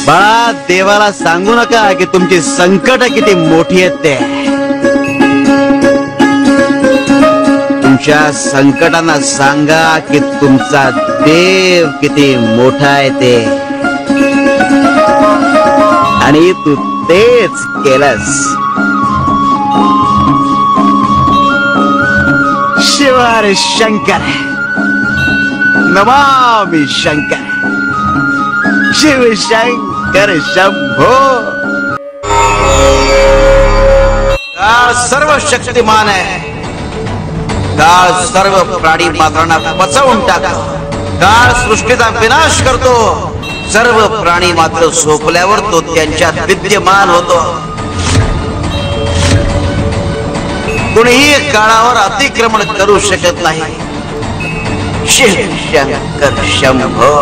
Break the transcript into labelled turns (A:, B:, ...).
A: बाळा, देवाला सांगू नका की तुमची संकट किती मोठी आहेत ते. तुमच्या संकटांना सांगा की तुमचा देव किती मोठा आहे ते, आणि तू तेच केलंस. शिवार शंकर, नमामि शंकर, शिव शंकर शंभो. काळ सर्व शक्तिमान आहे. काळ सर्व प्राणी मात्रांना पचवून टाकतो. काळ सृष्टीचा विनाश करतो. सर्व प्राणी मात्र झोपल्यावर तो त्यांच्यात विद्यमान होतो. कुणीही काळावर अतिक्रमण करू शकत नाही. शिव शंकर शंभो.